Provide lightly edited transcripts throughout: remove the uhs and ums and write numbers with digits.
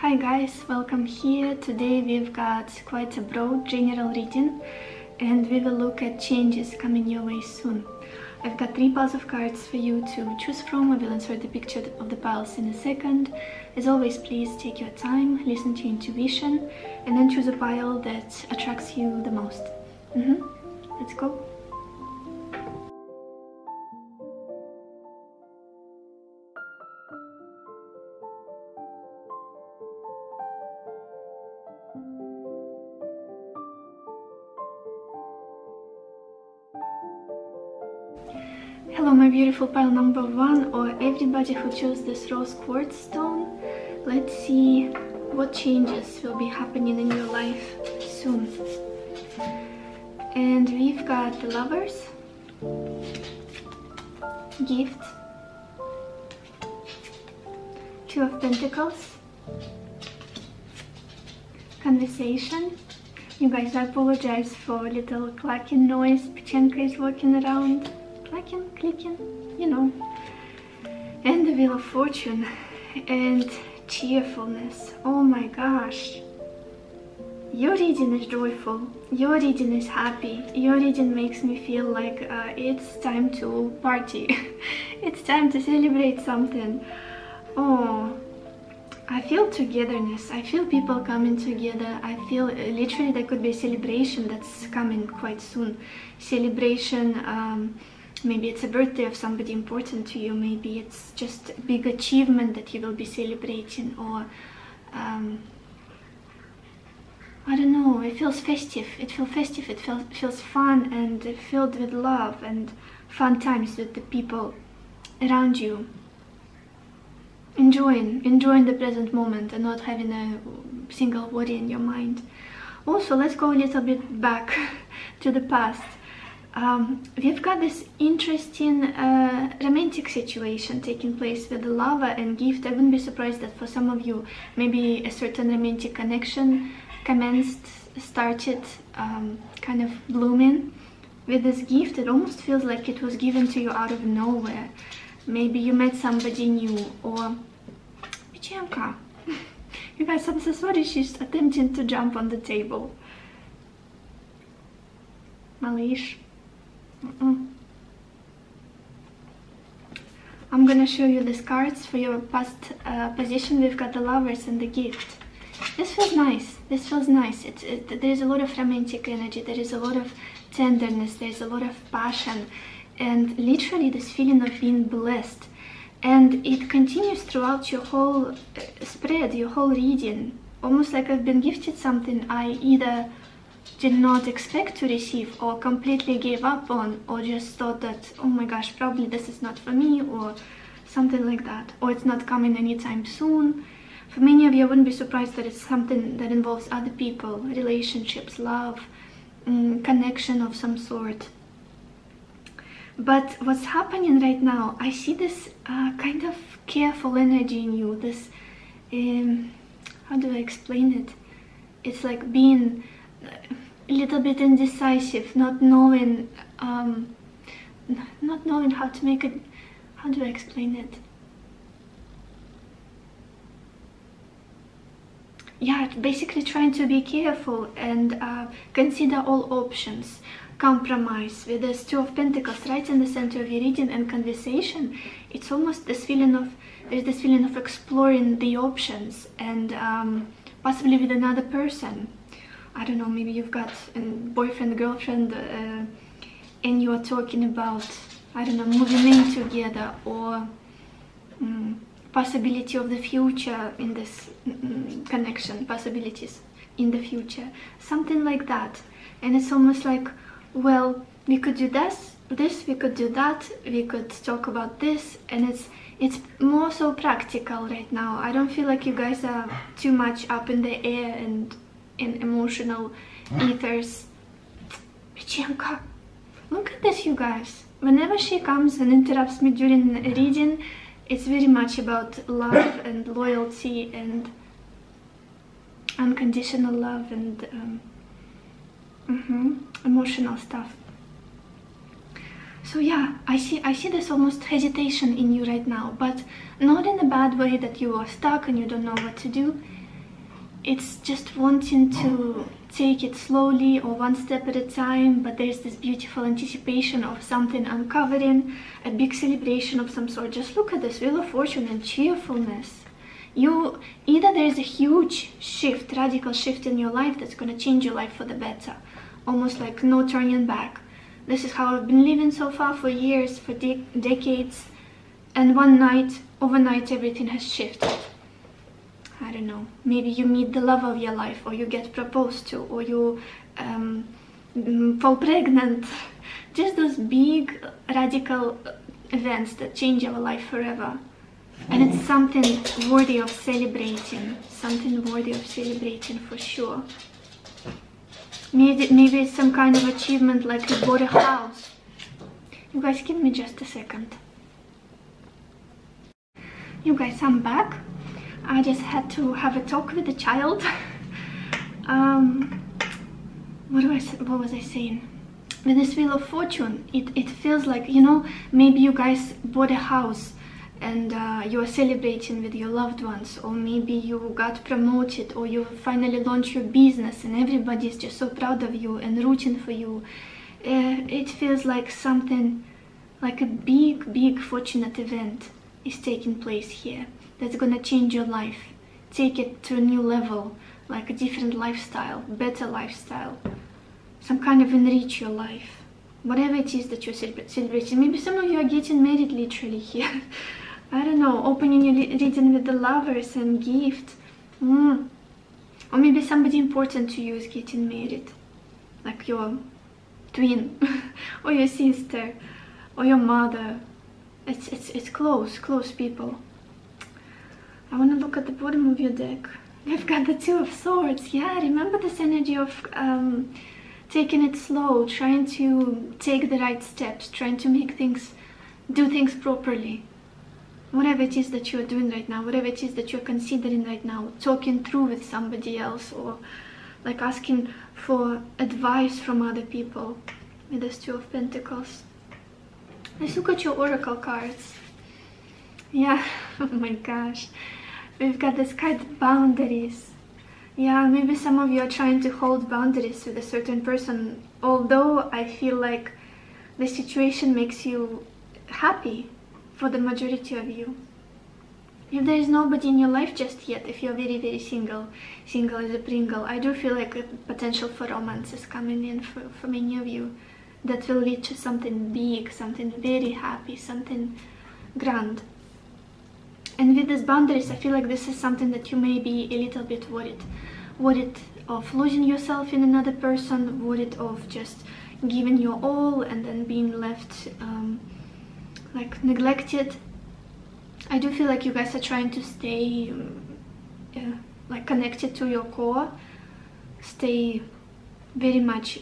Hi guys, welcome here. Today we've got quite a broad general reading and we will look at changes coming your way soon. I've got 3 piles of cards for you to choose from. I will insert the picture of the piles in a second. As always, please take your time, listen to your intuition, and then choose a pile that attracts you the most. Let's go. Hello my beautiful pile number 1, or everybody who chose this rose quartz stone. Let's see what changes will be happening in your life soon. And we've got the Lovers, Gift, 2 of Pentacles, Conversation. You guys, I apologize for a little clacking noise. Pachenka is walking around. Clacking, clicking, you know. And the Wheel of Fortune and cheerfulness. Oh my gosh. Your reading is joyful. Your reading is happy. Your reading makes me feel like it's time to party. It's time to celebrate something. Oh, I feel togetherness. I feel people coming together. I feel literally there could be a celebration that's coming quite soon. Celebration, maybe it's a birthday of somebody important to you. Maybe it's just a big achievement that you will be celebrating, or I don't know, it feels festive. It feels festive, it feels fun and filled with love and fun times with the people around you. Enjoying the present moment and not having a single worry in your mind. Also, let's go a little bit back to the past. We've got this interesting romantic situation taking place with the Lover and Gift. I wouldn't be surprised that for some of you maybe a certain romantic connection started kind of blooming. With this Gift, it almost feels like it was given to you out of nowhere. Maybe you met somebody new, or Pachenka. You guys, I'm so sorry, she's attempting to jump on the table. Malish. I'm gonna show you these cards for your past position. We've got the Lovers and the Gift. This feels nice. This feels nice. There's a lot of romantic energy. There is a lot of tenderness. There's a lot of passion, and literally this feeling of being blessed. And it continues throughout your whole spread, your whole reading. Almost like I've been gifted something I either did not expect to receive, or completely gave up on, or just thought that, oh my gosh, probably this is not for me, or something like that, or it's not coming anytime soon. For many of you, I wouldn't be surprised that it's something that involves other people, relationships, love, connection of some sort. But what's happening right now, I see this kind of careful energy in you, this, how do I explain it? It's like being a little bit indecisive, not knowing how to make it. How do I explain it? Yeah, basically trying to be careful and consider all options. Compromise. With this 2 of Pentacles right in the center of your reading and Conversation, it's almost this feeling of, there's this feeling of exploring the options, and possibly with another person. I don't know, maybe you've got a boyfriend, girlfriend, and you are talking about, I don't know, moving in together, or possibility of the future in this connection, possibilities in the future, something like that. And it's almost like, well, we could do this, we could do that, we could talk about this, and it's more so practical right now. I don't feel like you guys are too much up in the air and in emotional ethers. Pachenka, look at this, you guys. Whenever she comes and interrupts me during a reading, it's very much about love and loyalty and unconditional love and emotional stuff. So yeah, I see this almost hesitation in you right now, but not in a bad way that you are stuck and you don't know what to do. it's just wanting to take it slowly or one step at a time, but there's this beautiful anticipation of something uncovering, a big celebration of some sort. Just look at this Wheel of Fortune and cheerfulness. Either there's a huge shift, radical shift in your life that's going to change your life for the better, almost like no turning back. This is how I've been living so far for years, for decades, and one night, overnight, everything has shifted. I don't know, maybe you meet the love of your life, or you get proposed to, or you fall pregnant. Just those big radical events that change our life forever. And it's something worthy of celebrating, for sure. Maybe it's some kind of achievement, like you bought a house. You guys, give me just a second. You guys, I'm back. I just had to have a talk with the child. What was I saying? With this Wheel of Fortune, it feels like, you know, maybe you guys bought a house and you are celebrating with your loved ones, or maybe you got promoted, or you finally launched your business and everybody's just so proud of you and rooting for you. It feels like something, like a big fortunate event is taking place here that's gonna change your life, take it to a new level, like a different lifestyle, better lifestyle, some kind of enrich your life, whatever it is that you're celebrating. Maybe some of you are getting married literally here. I don't know, opening your reading with the Lovers and gift. Or maybe somebody important to you is getting married, like your twin or your sister or your mother. It's close people. I want to look at the bottom of your deck. We've got the Two of Swords. Yeah, remember this energy of taking it slow, trying to take the right steps, trying to do things properly. Whatever it is that you're doing right now, whatever it is that you're considering right now, talking through with somebody else, or like asking for advice from other people with this Two of Pentacles. Let's look at your oracle cards. Yeah, oh my gosh. We've got this card, boundaries. Yeah, maybe some of you are trying to hold boundaries with a certain person, although I feel like the situation makes you happy for the majority of you. If there is nobody in your life just yet, if you're very single as a Pringle, I do feel like a potential for romance is coming in for many of you that will lead to something big, something very happy, something grand. And with these boundaries, I feel like this is something that you may be a little bit worried of losing yourself in another person, worried of just giving your all and then being left like neglected. I do feel like you guys are trying to stay like connected to your core, stay very much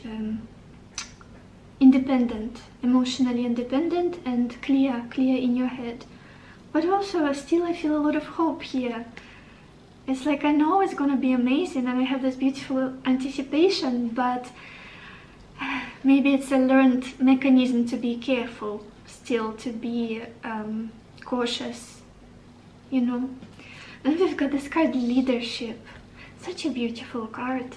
independent, emotionally independent, and clear in your head. But also still I feel a lot of hope here. It's like I know it's gonna be amazing and I have this beautiful anticipation, but maybe it's a learned mechanism to be careful, still to be cautious, you know. And we've got this card, Leadership. Such a beautiful card.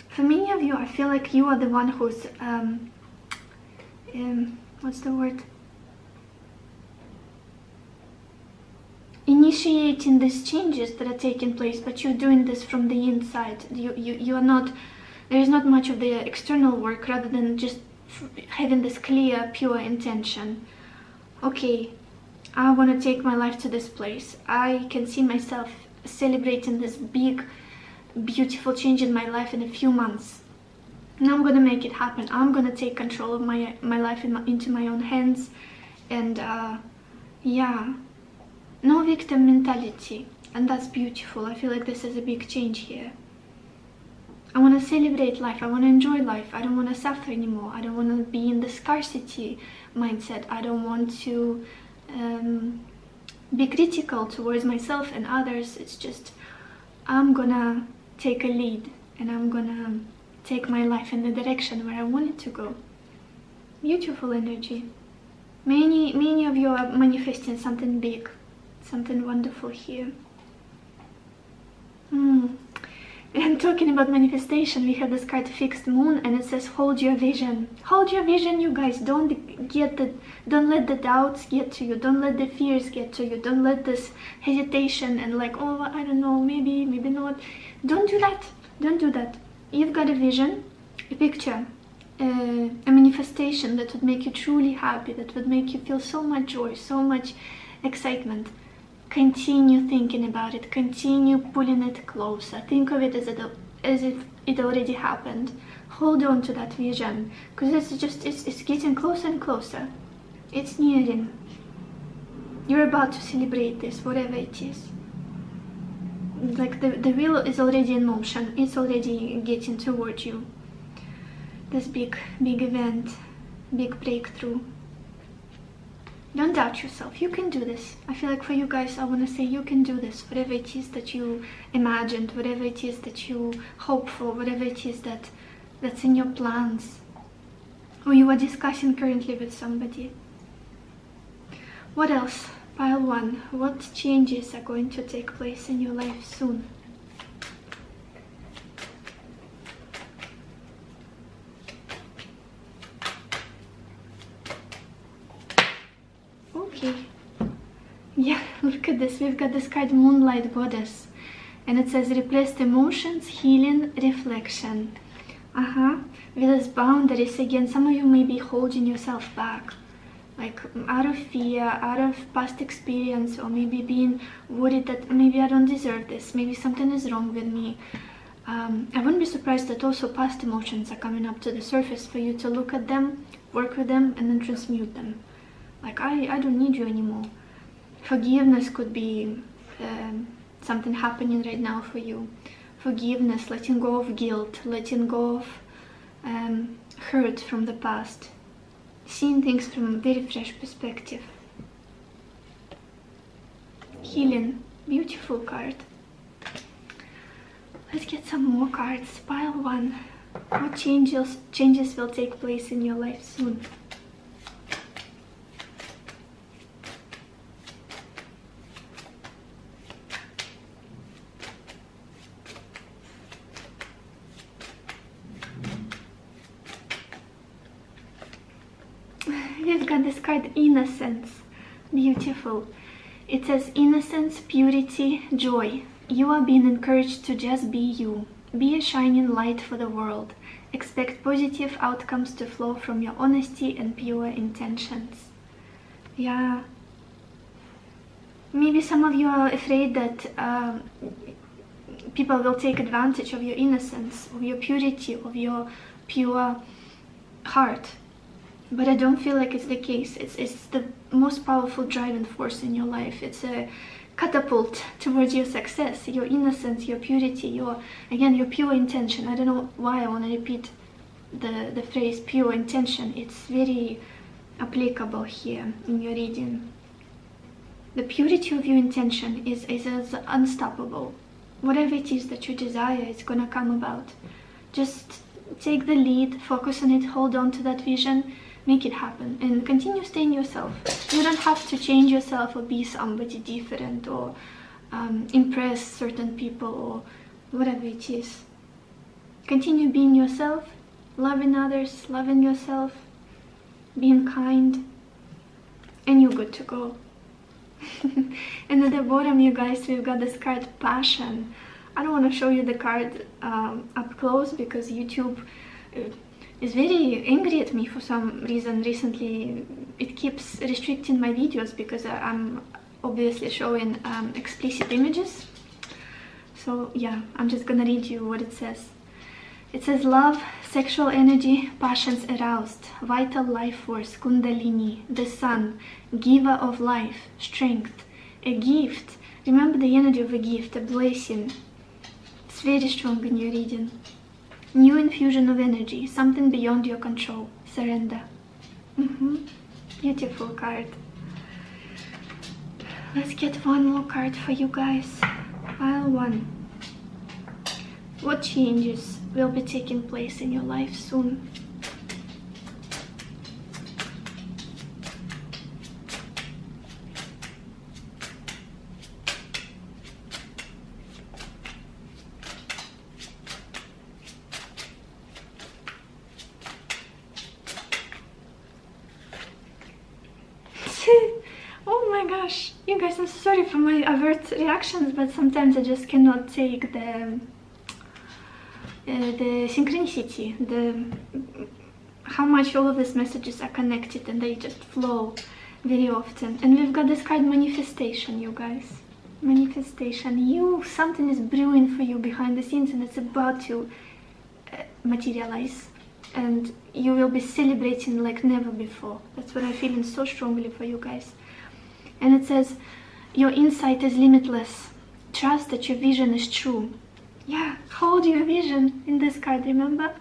For many of you, I feel like you are the one who's what's the word? Initiating these changes that are taking place, but you're doing this from the inside. You are not, there is not much of the external work, rather than just having this clear, pure intention. Okay, I want to take my life to this place. I can see myself celebrating this big, beautiful change in my life in a few months. And I'm gonna make it happen. I'm gonna take control of my life into my own hands. And yeah, no victim mentality. And that's beautiful. I feel like this is a big change here. I want to celebrate life. I want to enjoy life. I don't want to suffer anymore. I don't want to be in the scarcity mindset. I don't want to be critical towards myself and others. It's just, I'm gonna take a lead and I'm gonna take my life in the direction where I want it to go. Beautiful energy. Many of you are manifesting something big, something wonderful here. we're talking about manifestation, we have this card fixed moon, and it says hold your vision. Hold your vision, you guys. Don't let the doubts get to you. Don't let the fears get to you. Don't let this hesitation and like, oh, I don't know, maybe not. Don't do that. Don't do that. You've got a vision, a picture, a manifestation that would make you truly happy, that would make you feel so much joy, so much excitement. Continue thinking about it. Continue pulling it closer. Think of it as if it already happened. Hold on to that vision, because it's getting closer and closer. It's nearing. You're about to celebrate this, whatever it is. Like the wheel is already in motion. It's already getting towards you. This big event, big breakthrough. Don't doubt yourself. You can do this. I feel like for you guys, I want to say you can do this. Whatever it is that you imagined, whatever it is that you hope for, whatever it is that's in your plans, or you are discussing currently with somebody. What else? Pile 1. What changes are going to take place in your life soon? Okay. Yeah, look at this. We've got this card, Moonlight Goddess. And it says replaced emotions, healing, reflection. With these boundaries, again, some of you may be holding yourself back. Like out of fear, out of past experience, or maybe being worried that maybe I don't deserve this, maybe something is wrong with me. I wouldn't be surprised that also past emotions are coming up to the surface for you to look at them, work with them, and then transmute them. Like, I don't need you anymore. Forgiveness could be something happening right now for you. Forgiveness, letting go of guilt, letting go of hurt from the past. Seeing things from a very fresh perspective. Healing, beautiful card. Let's get some more cards. Pile 1. What changes will take place in your life soon? We've got this card, Innocence. Beautiful. It says innocence, purity, joy. You are being encouraged to just be you. Be a shining light for the world. Expect positive outcomes to flow from your honesty and pure intentions. Yeah. Maybe some of you are afraid that people will take advantage of your innocence, of your purity, of your pure heart. But I don't feel like it's the case. It's the most powerful driving force in your life. It's a catapult towards your success, your innocence, your purity, your pure intention. I don't know why I want to repeat the phrase pure intention. It's very applicable here in your reading. The purity of your intention is unstoppable. Whatever it is that you desire, it's gonna come about. Just take the lead, focus on it, hold on to that vision, make it happen, and continue staying yourself. You don't have to change yourself or be somebody different or impress certain people or whatever it is. Continue being yourself, loving others, loving yourself, being kind, and you're good to go. And at the bottom, you guys, we've got this card, Passion. I don't want to show you the card up close because YouTube is very angry at me for some reason recently. It keeps restricting my videos because I'm obviously showing explicit images. So yeah, I'm just gonna read you what it says. It says love, sexual energy, passions aroused, vital life force, kundalini, the sun, giver of life, strength, a gift. Remember the energy of a gift, a blessing. It's very strong in your reading. New infusion of energy, something beyond your control, surrender. Beautiful card. Let's get one more card for you guys. Pile 1. What changes will be taking place in your life soon? You guys, I'm so sorry for my overt reactions, but sometimes I just cannot take the synchronicity, how much all of these messages are connected, and they just flow very often. And we've got this card, manifestation, you guys. Manifestation. Something is brewing for you behind the scenes, and it's about to materialize. And you will be celebrating like never before. That's what I'm feeling so strongly for you guys. And it says, your insight is limitless. Trust that your vision is true. Yeah, hold your vision in this card, remember?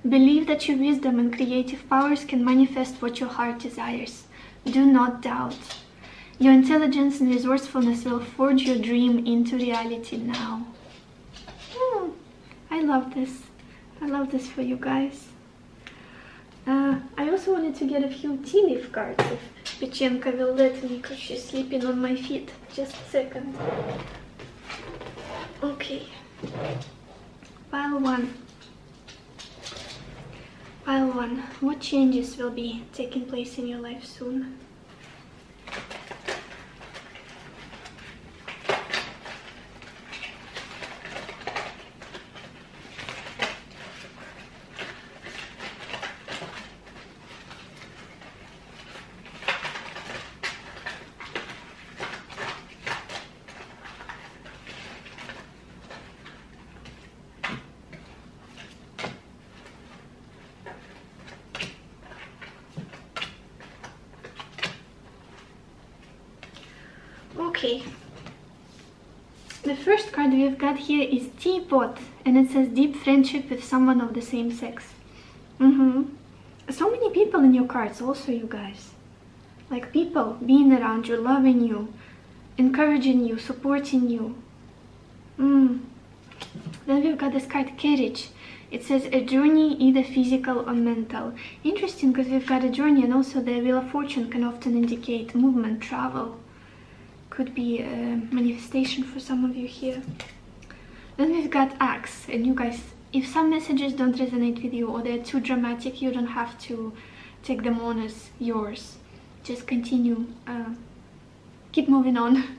Believe that your wisdom and creative powers can manifest what your heart desires. Do not doubt. Your intelligence and resourcefulness will forge your dream into reality now. I love this. I love this for you guys. I also wanted to get a few tea leaf cards if Pechenka will let me, because she's sleeping on my feet. Just a second. Okay. Pile 1. Pile 1. What changes will be taking place in your life soon? Okay, the first card we've got here is Teapot, and it says deep friendship with someone of the same sex. So many people in your cards also, you guys. Like people being around you, loving you, encouraging you, supporting you. Then we've got this card, Carriage. It says a journey, either physical or mental. Interesting, because we've got a journey, and also the Wheel of Fortune can often indicate movement, travel. Could be a manifestation for some of you here. Then we've got Axe, and you guys, if some messages don't resonate with you or they're too dramatic, you don't have to take them on as yours. Just continue, keep moving on.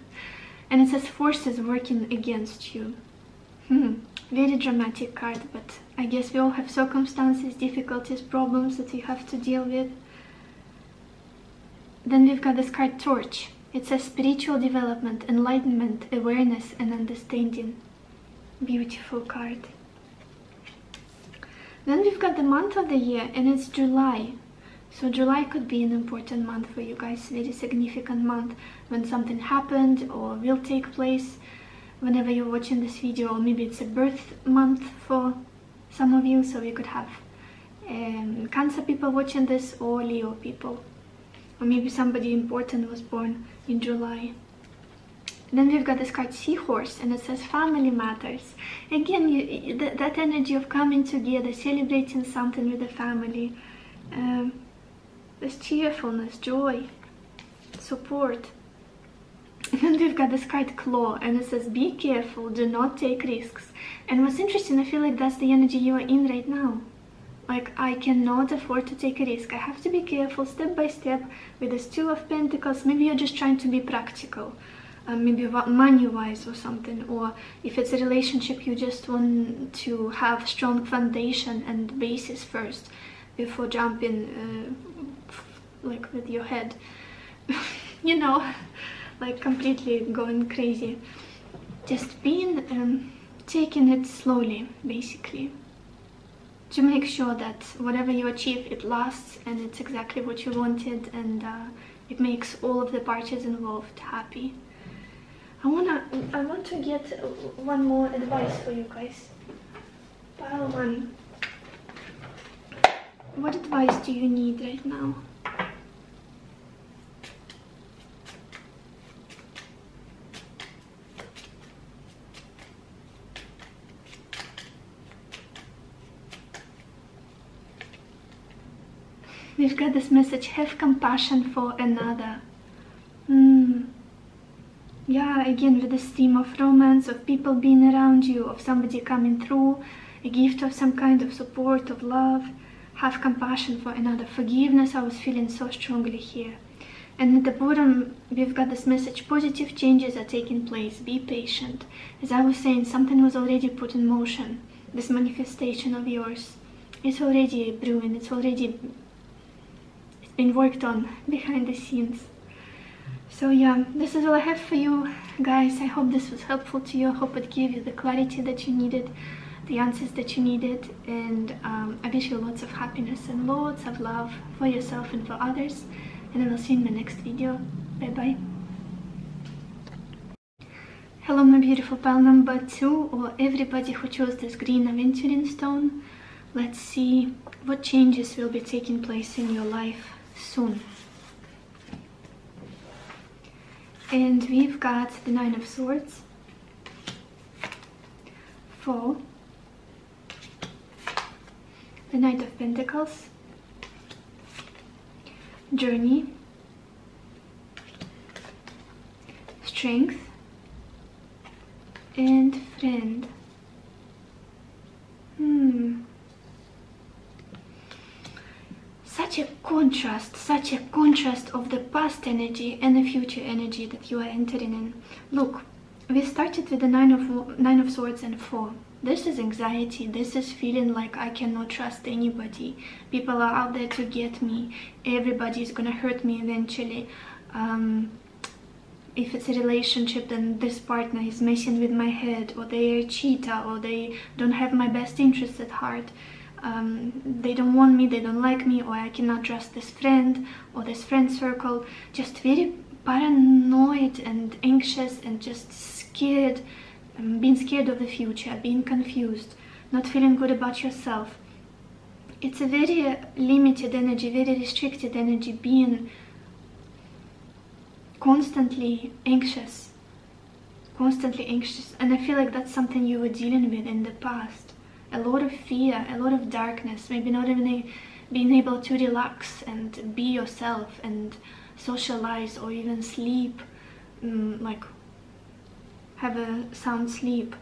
And it says forces working against you. Very dramatic card, but I guess we all have circumstances, difficulties, problems that we have to deal with. Then we've got this card, Torch. It says spiritual development, enlightenment, awareness, and understanding. Beautiful card. Then we've got the month of the year, and it's July. So July could be an important month for you guys, very significant month when something happened or will take place whenever you're watching this video, or maybe it's a birth month for some of you, so we could have Cancer people watching this, or Leo people. Or maybe somebody important was born in July. Then we've got this card, Seahorse, and it says family matters. Again, that energy of coming together, celebrating something with the family. There's cheerfulness, joy, support. And then we've got this card, Claw, and it says be careful, do not take risks. And what's interesting, I feel like that's the energy you are in right now. Like, I cannot afford to take a risk. I have to be careful, step by step, with this Two of Pentacles. Maybe you're just trying to be practical, maybe money-wise or something. Or if it's a relationship, you just want to have strong foundation and basis first before jumping, like with your head, you know, like completely going crazy. Just being, taking it slowly, basically, to make sure that whatever you achieve, it lasts and it's exactly what you wanted, and it makes all of the parties involved happy. I want to get one more advice for you guys. Pile 1. What advice do you need right now? We've got this message, have compassion for another. Yeah, again, with this theme of romance, of people being around you, of somebody coming through, a gift of some kind of support, of love. Have compassion for another. Forgiveness, I was feeling so strongly here. And at the bottom, we've got this message: positive changes are taking place, be patient. As I was saying, something was already put in motion. This manifestation of yours, it's already brewing, it's been worked on behind the scenes. So yeah, this is all I have for you guys. I hope this was helpful to you. I hope it gave you the clarity that you needed, the answers that you needed, and I wish you lots of happiness and lots of love for yourself and for others, and I will see you in the next video. Bye bye. Hello my beautiful pile number 2, or everybody who chose this green aventuring stone. Let's see what changes will be taking place in your life soon. And we've got the 9 of Swords, 4, the Knight of Pentacles, Journey, Strength, and Friend. Such a contrast of the past energy and the future energy that you are entering in. Look, we started with the 9 of Swords and 4. This is anxiety, this is feeling like I cannot trust anybody. People are out there to get me, everybody is gonna hurt me eventually. If it's a relationship, then this partner is messing with my head, or they are a cheater, or they don't have my best interests at heart. They don't want me, they don't like me, or I cannot trust this friend or this friend circle. Just very paranoid and anxious and just scared, being scared of the future, being confused, not feeling good about yourself. It's a very limited energy, very restricted energy, being constantly anxious, and I feel like that's something you were dealing with in the past. A lot of fear, a lot of darkness, maybe not even being able to relax and be yourself and socialize, or even sleep, like have a sound sleep.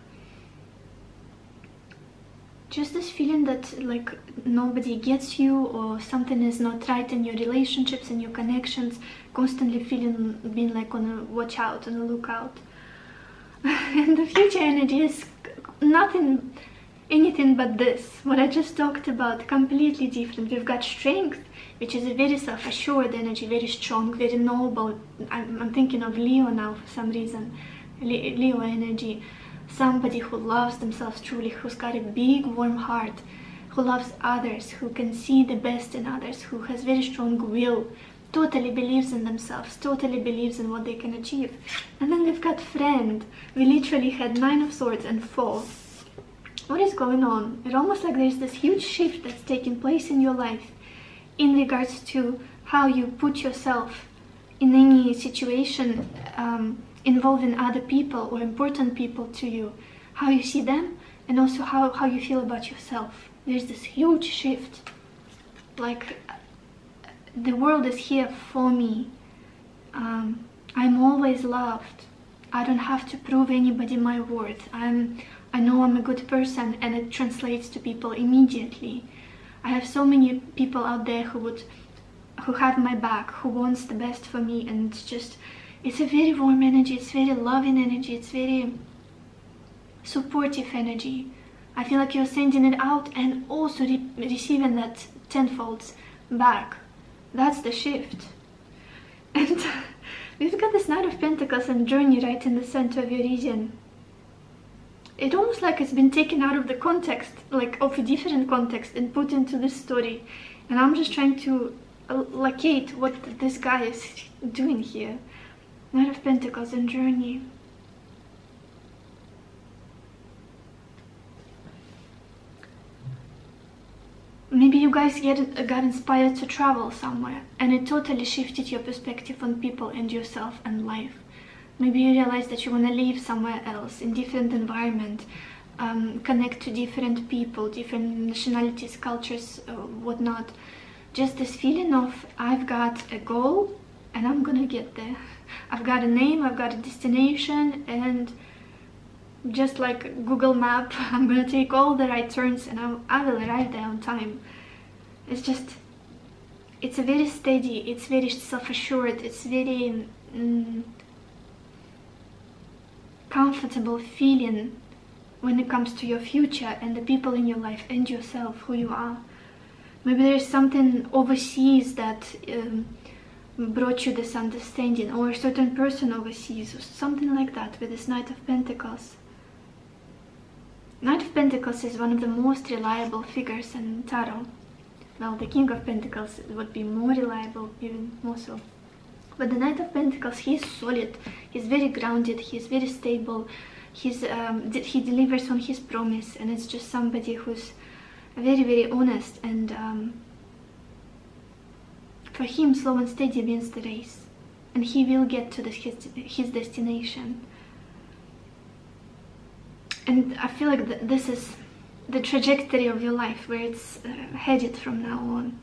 Just this feeling that like nobody gets you, or something is not right in your relationships and your connections, constantly being like on a watch out, on a lookout. And the future energy is anything but this, what I just talked about, completely different. We've got Strength, which is a very self-assured energy, very strong, very noble. I'm thinking of Leo now for some reason. Leo energy, somebody who loves themselves truly, who's got a big warm heart, who loves others, who can see the best in others, who has very strong will, totally believes in themselves, totally believes in what they can achieve. And then we've got Friend. We literally had 9 of Swords and 4. What is going on? It's almost like there's this huge shift that's taking place in your life in regards to how you put yourself in any situation involving other people or important people to you, how you see them, and also how you feel about yourself. There's this huge shift, like the world is here for me. I'm always loved. I don't have to prove anybody my worth. I know I'm a good person, and it translates to people immediately. I have so many people out there who have my back, who wants the best for me, and it's a very warm energy, it's very loving energy, it's very supportive energy. I feel like you're sending it out and also receiving that tenfold back. That's the shift. And we've got this Knight of Pentacles and Journey right in the center of your region. It's almost like it's been taken out of the context, like of a different context, and put into this story. And I'm just trying to locate what this guy is doing here. Knight of Pentacles and Journey. Maybe you guys got inspired to travel somewhere, and it totally shifted your perspective on people and yourself and life. Maybe you realize that you want to live somewhere else, in different environment, connect to different people, different nationalities, cultures, whatnot. Just this feeling of, I've got a goal and I'm gonna get there. I've got a name, I've got a destination, and just like Google Map, I'm gonna take all the right turns and I will arrive there on time. It's just it's a very steady, it's very self-assured, it's very comfortable feeling when it comes to your future and the people in your life and yourself, who you are. Maybe there is something overseas that brought you this understanding, or a certain person overseas, or something like that with this Knight of Pentacles. Knight of Pentacles is one of the most reliable figures in tarot. Well, the King of Pentacles would be more reliable, even more so. But the Knight of Pentacles, he's solid, he's very grounded, he's very stable, he delivers on his promise, and it's just somebody who's very, very honest, and for him, slow and steady wins the race, and he will get to his destination. And I feel like this is the trajectory of your life, where it's headed from now on.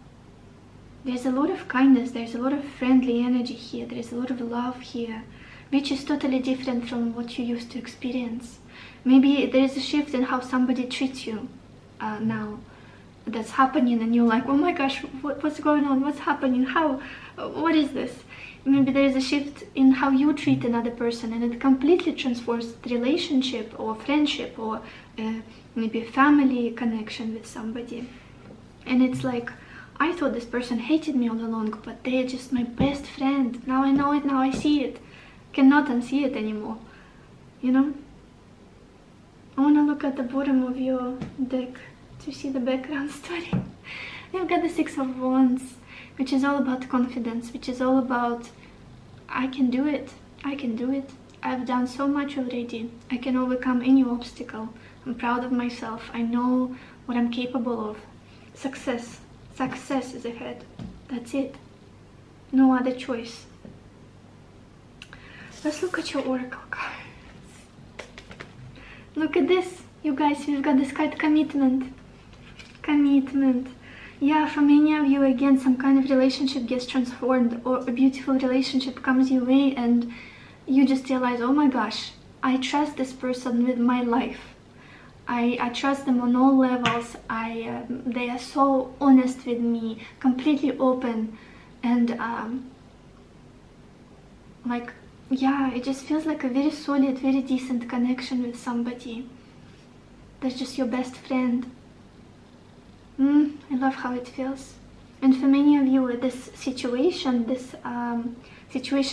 There's a lot of kindness, there's a lot of friendly energy here, there's a lot of love here, which is totally different from what you used to experience. Maybe there is a shift in how somebody treats you now that's happening, and you're like, oh my gosh, what's going on, what's happening, what is this? Maybe there is a shift in how you treat another person, and it completely transforms the relationship or friendship, or maybe a family connection with somebody. And it's like, I thought this person hated me all along, but they're just my best friend. Now I know it, now I see it. Cannot unsee it anymore, you know? I want to look at the bottom of your deck to see the background story. You've got the Six of Wands, which is all about confidence, which is all about, I can do it, I can do it. I've done so much already. I can overcome any obstacle. I'm proud of myself. I know what I'm capable of. Success. Success is ahead. That's it. No other choice. Let's look at your oracle cards. Look at this, you guys. We've got this card, commitment. Commitment. Yeah, for many of you, again, some kind of relationship gets transformed, or a beautiful relationship comes your way, and you just realize, oh my gosh, I trust this person with my life. I trust them on all levels. They are so honest with me, completely open, and like, yeah, it just feels like a very solid, very decent connection with somebody. That's just your best friend. I love how it feels. And for many of you, this situation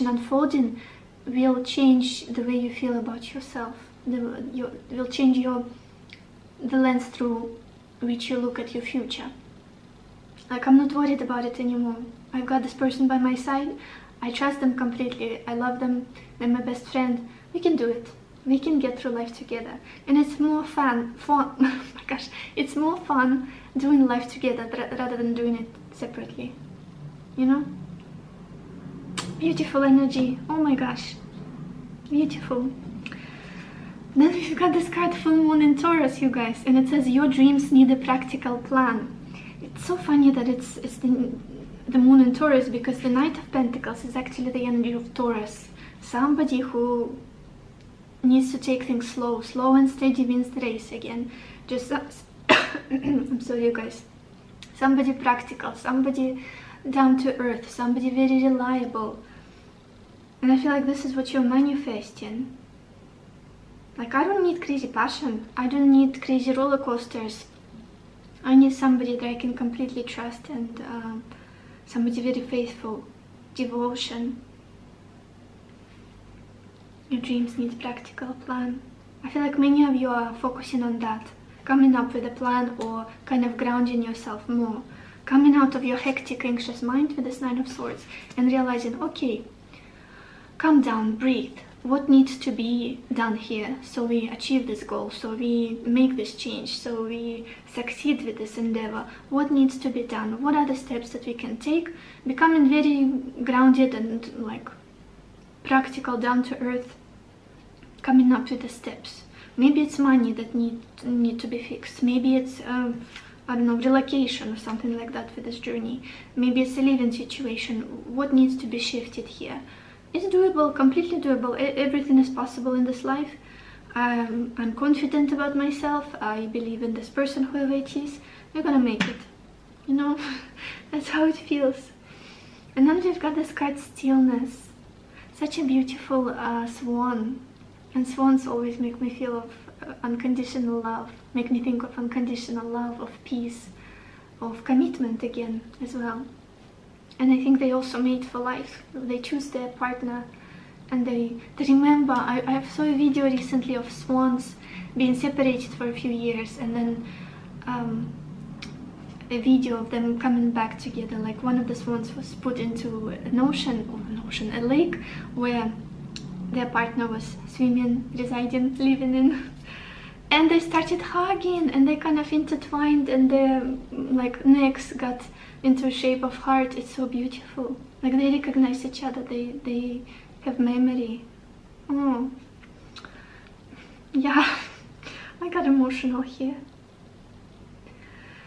unfolding will change the way you feel about yourself. Will change the lens through which you look at your future. Like, I'm not worried about it anymore. I've got this person by my side. I trust them completely. I love them. They're my best friend. We can do it. We can get through life together. And it's more fun. Oh my gosh, it's more fun doing life together rather than doing it separately. You know? Beautiful energy. Oh my gosh. Beautiful. Then we've got this card, Full Moon in Taurus, you guys. And it says, your dreams need a practical plan. It's so funny that it's the Moon in Taurus, because the Knight of Pentacles is actually the energy of Taurus. Somebody who needs to take things slow. Slow and steady wins the race again. Just, I'm sorry, you guys. Somebody practical, somebody down to earth, somebody very reliable. And I feel like this is what you're manifesting. Like, I don't need crazy passion. I don't need crazy roller coasters. I need somebody that I can completely trust, and somebody very faithful. Devotion. Your dreams need a practical plan. I feel like many of you are focusing on that. Coming up with a plan, or kind of grounding yourself more. Coming out of your hectic, anxious mind with this Nine of Swords and realizing, okay, calm down, breathe. What needs to be done here so we achieve this goal, so we make this change, so we succeed with this endeavor? What needs to be done? What are the steps that we can take? Becoming very grounded and like practical, down to earth, coming up with the steps. Maybe it's money that need to be fixed. Maybe it's I don't know, relocation or something like that for this journey. Maybe it's a living situation. What needs to be shifted here? It's doable, completely doable. Everything is possible in this life. I'm confident about myself. I believe in this person, whoever it is. We're gonna make it. You know, that's how it feels. And then we've got this card Stillness. Such a beautiful swan. And swans always make me feel of unconditional love, make me think of unconditional love, of peace, of commitment again as well. And I think they also mate for life. They choose their partner and they remember. I saw a video recently of swans being separated for a few years, and then a video of them coming back together. Like one of the swans was put into a lake where their partner was swimming, residing, living in, and they started hugging and they kind of intertwined, and their like necks got into a shape of heart. It's so beautiful. Like they recognize each other, they have memory. Oh yeah, I got emotional here.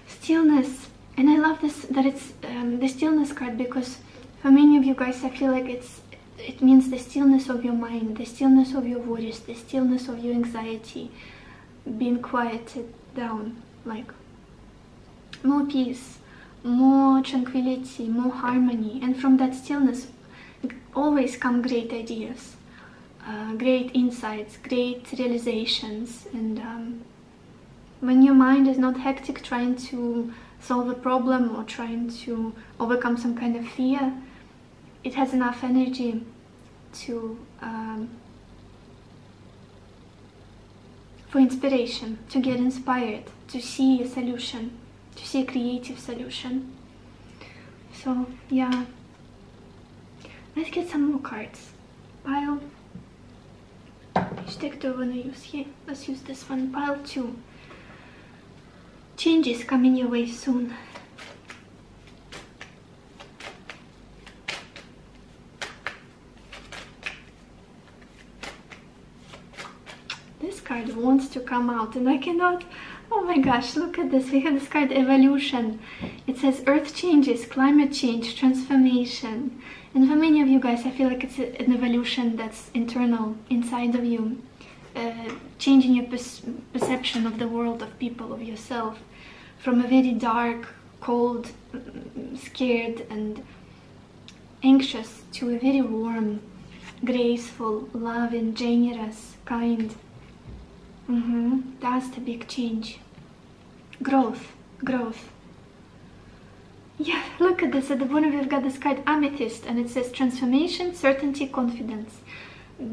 Stillness. And I love this, that it's the Stillness card, because for many of you guys I feel like it means the stillness of your mind, the stillness of your worries, the stillness of your anxiety being quieted down. Like more peace, more tranquility, more harmony. And from that stillness always come great ideas, great insights, great realizations. And when your mind is not hectic trying to solve a problem or trying to overcome some kind of fear, it has enough energy to for inspiration, to get inspired, to see a solution, to see a creative solution. So yeah, let's get some more cards. Pile, which deck do I want to use here? Let's use this one. Pile 2. Changes coming your way soon. This card wants to come out and I cannot. Oh my gosh, look at this. We have this card Evolution. It says Earth changes, climate change, transformation. And for many of you guys, I feel like it's an evolution that's internal, inside of you. Changing your perception of the world, of people, of yourself, from a very dark, cold, scared and anxious to a very warm, graceful, loving, generous, kind. That's the big change. Growth. Yeah, look at this. At the bottom we've got this card Amethyst, and it says transformation, certainty, confidence.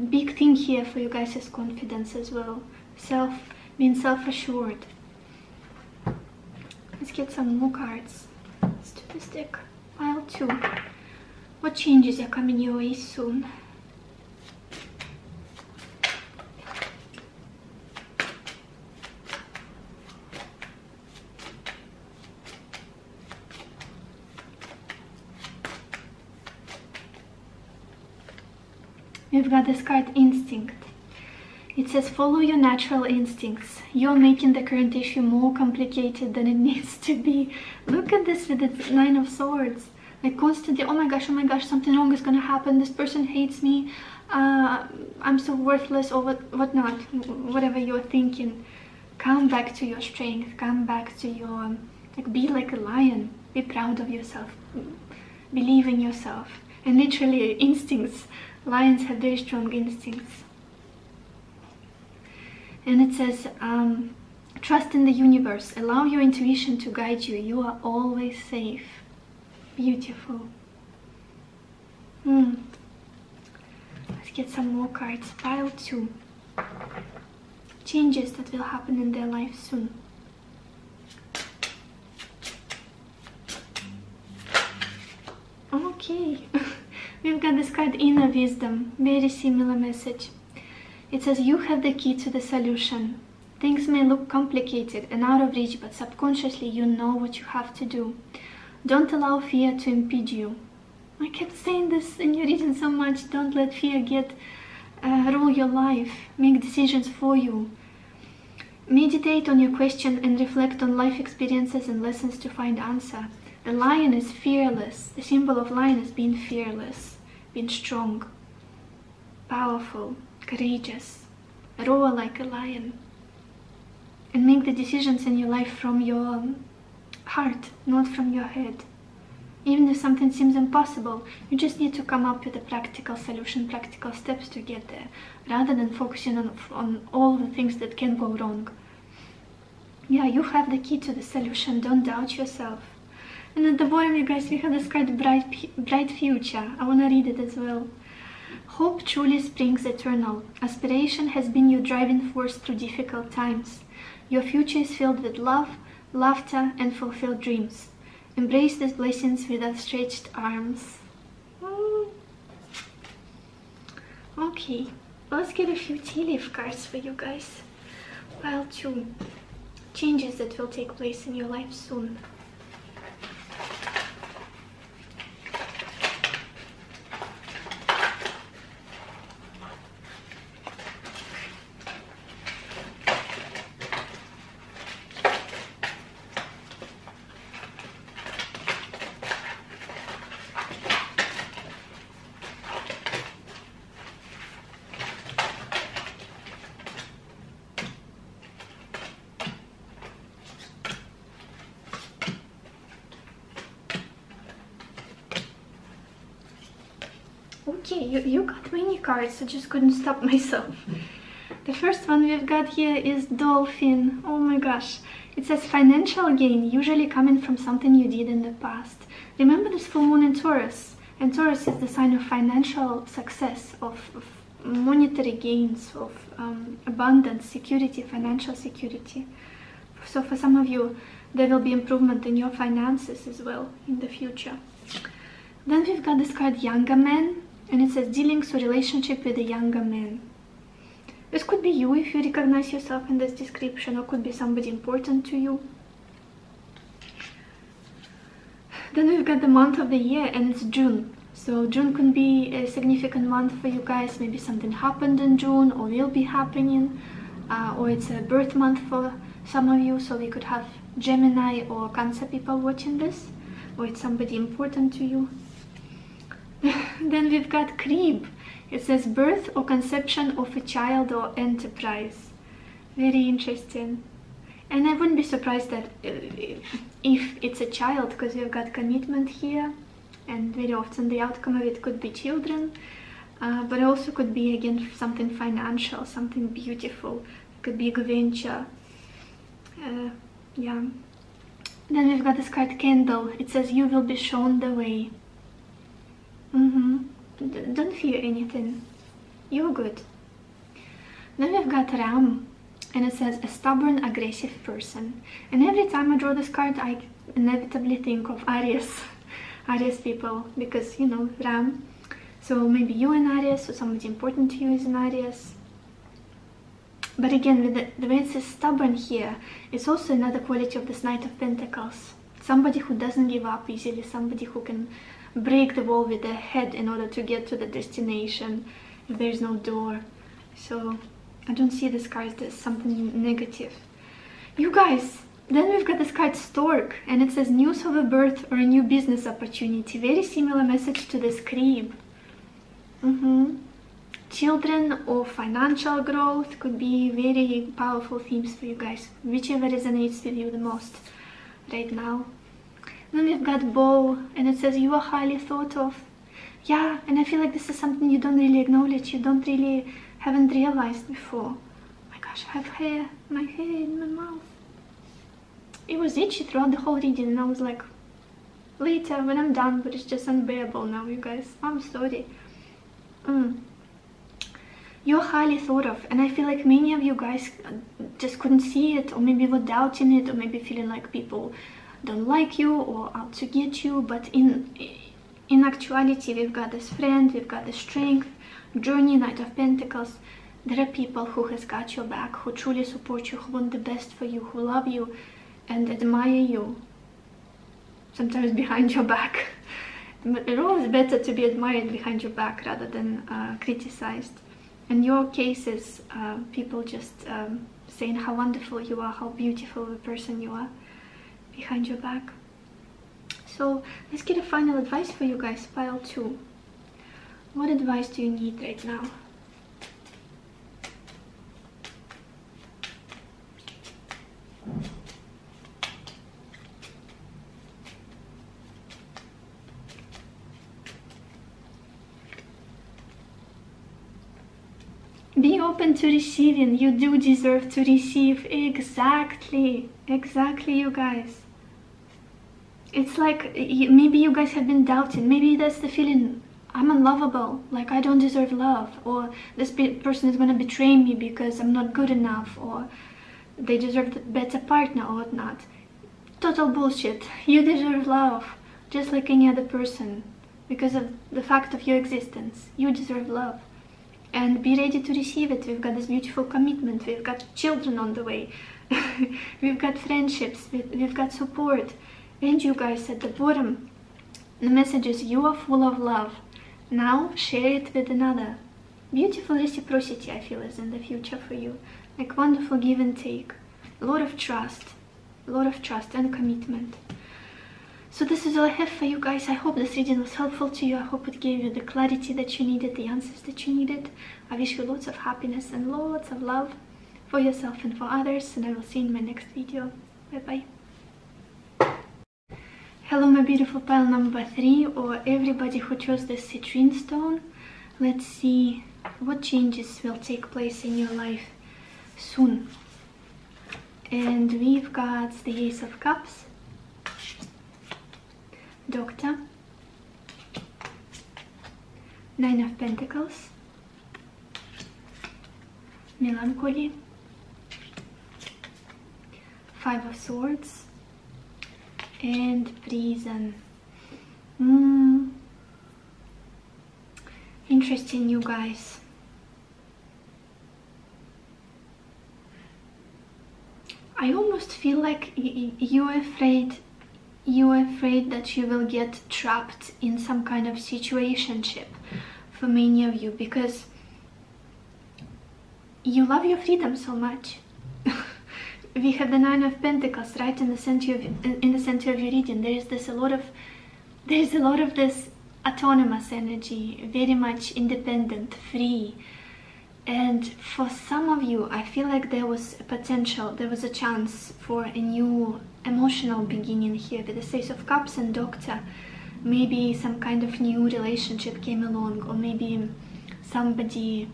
Big thing here for you guys is confidence as well. Being self-assured. Let's get some more cards. Let's do this deck. Pile 2. What changes are coming your way soon? We've got this card Instinct. It says follow your natural instincts. You're making the current issue more complicated than it needs to be. Look at this with the 9 of Swords. Like constantly, oh my gosh, something wrong is gonna happen. This person hates me. I'm so worthless, or whatnot. Whatever you're thinking. Come back to your strength. Come back to your, like, be like a lion. Be proud of yourself. Believe in yourself. And literally, instincts. Lions have very strong instincts. And it says, trust in the universe. Allow your intuition to guide you. You are always safe. Beautiful. Let's get some more cards. Pile 2. Changes that will happen in their life soon. Okay. We've got this card Inner Wisdom. Very similar message. It says you have the key to the solution. Things may look complicated and out of reach, but subconsciously you know what you have to do. Don't allow fear to impede you. I kept saying this in your reading so much. Don't let fear rule your life. Make decisions for you. Meditate on your question and reflect on life experiences and lessons to find answer. The lion is fearless. The symbol of lion is being fearless, being strong, powerful, courageous, roar like a lion. And make the decisions in your life from your heart, not from your head. Even if something seems impossible, you just need to come up with a practical solution, practical steps to get there, rather than focusing on all the things that can go wrong. Yeah, you have the key to the solution. Don't doubt yourself. And at the bottom, you guys, we have this card, bright future. I want to read it as well. Hope truly springs eternal. Aspiration has been your driving force through difficult times. Your future is filled with love, laughter, and fulfilled dreams. Embrace these blessings with outstretched arms. Okay, let's get a few tea leaf cards for you guys. Pile 2. Changes that will take place in your life soon. Okay, you got many cards, I just couldn't stop myself. The first one we've got here is Dolphin. Oh my gosh. It says financial gain, usually coming from something you did in the past. Remember this full moon in Taurus? And Taurus is the sign of financial success, of monetary gains, of abundance, security, financial security. So for some of you, there will be improvement in your finances as well in the future. Then we've got this card, Younger Man. And it says dealings or relationship with a younger man. This could be you if you recognize yourself in this description, or could be somebody important to you. Then we've got the month of the year, and it's June. So June could be a significant month for you guys. Maybe something happened in June or will be happening, or it's a birth month for some of you. So we could have Gemini or Cancer people watching this, or it's somebody important to you. Then we've got Crib. It says birth or conception of a child or enterprise. Very interesting. And I wouldn't be surprised that if it's a child, because we've got commitment here, and very often the outcome of it could be children, but it also could be again something financial, something beautiful. It could be a venture. Yeah. Then we've got this card, Candle. It says you will be shown the way. Don't fear anything. You're good. Then we've got Ram, and it says a stubborn, aggressive person. And every time I draw this card, I inevitably think of Aries, Aries people, because you know Ram. So maybe you in Aries, or somebody important to you is in Aries. But again, with the way it says stubborn here, it's also another quality of this Knight of Pentacles. Somebody who doesn't give up easily, somebody who can break the wall with their head in order to get to the destination if there's no door. So I don't see this card as something negative. You guys, then we've got this card, Stork, and it says news of a birth or a new business opportunity. Very similar message to this Crib. Children or financial growth could be very powerful themes for you guys, whichever resonates with you the most right now. Then we've got Bow, and it says you are highly thought of. Yeah, and I feel like this is something you don't really acknowledge, you haven't realized before. Oh my gosh, I have hair, my hair in my mouth. It was itchy throughout the whole reading, and I was like, later when I'm done, but it's just unbearable now, you guys. I'm sorry. You're highly thought of, and I feel like many of you guys just couldn't see it, or maybe were doubting it, or maybe feeling like people don't like you or out to get you. But in actuality, we've got this friend, we've got the strength, journey, Knight of Pentacles. There are people who has got your back, who truly support you, who want the best for you, who love you and admire you, sometimes behind your back. But it's always better to be admired behind your back rather than criticized. In your cases, people just saying how wonderful you are, how beautiful a person you are behind your back. So let's get a final advice for you guys, pile 2. What advice do you need right now? Be open to receiving. You do deserve to receive. Exactly. Exactly, you guys. It's like maybe you guys have been doubting. Maybe that's the feeling. I'm unlovable, like I don't deserve love, or this person is gonna betray me because I'm not good enough, or they deserve a better partner or whatnot. Total bullshit. You deserve love, just like any other person, because of the fact of your existence. You deserve love. And be ready to receive it. We've got this beautiful commitment, we've got children on the way, we've got friendships, we've got support. And you guys at the bottom, the message is you are full of love. Now share it with another. Beautiful reciprocity, I feel, is in the future for you. Like wonderful give and take. A lot of trust and commitment. So this is all I have for you guys. I hope this reading was helpful to you. I hope it gave you the clarity that you needed, the answers that you needed. I wish you lots of happiness and lots of love for yourself and for others. And I will see you in my next video. Bye bye. Hello my beautiful pile number 3, or everybody who chose the citrine stone. Let's see what changes will take place in your life soon. And we've got the Ace of Cups, Doctor, Nine of Pentacles, Melancholy, Five of Swords, and Prison. Interesting, you guys. I almost feel like you're afraid that you will get trapped in some kind of situationship for many of you, because you love your freedom so much. We have the Nine of Pentacles right in the center of your reading. There's a lot of this autonomous energy, very much independent, free. And for some of you, I feel like there was a potential, there was a chance for a new emotional beginning here with the Ace of Cups and Doctor. Maybe some kind of new relationship came along, or maybe somebody,